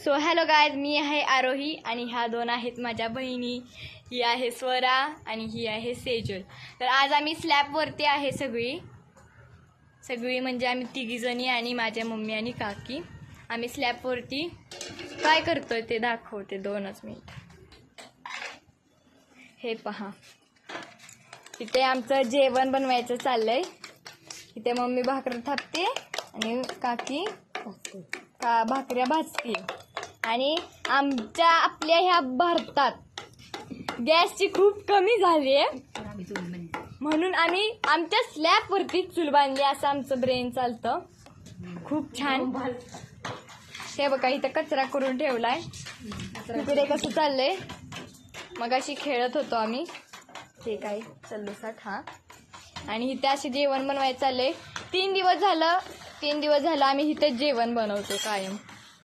So hello guys, मी आहे आरोही आणि ह्या दोन आहेत माझ्या बहिणी. ही आहे स्वरा आणि ही आहे सेजल. तर आज आम्ही स्लॅबवरती आहे सगळी म्हणजे आम्ही तिघीजणी आणि माझ्या मम्मी आणि काकी. आम्ही स्लॅबवरती काय करतोय ते दाखवते 2च मिनिट. हे पहा, इथे आमचं जेवण बनवायचं चाललंय. इथे मम्मी भाकरी थापते आणि काकी भाकऱ्या भाजते. आणि आपल्या ह्या भारतात गॅसची खूप कमी झाली आहे, म्हणून आम्ही आमच्या स्लॅबवरती चूल बांधली. असं आमचं ब्रेन चालतं. खूप छान. हे बघा, इथं कचरा करून ठेवलाय. इकडे कसं चाललंय, मगाशी खेळत होतो आम्ही. हे काय चल्लूसाठ. हा, आणि इथे असे जेवण बनवायचं चाललंय. 3 दिवस झालं आम्ही इथेच जेवण बनवतो कायम.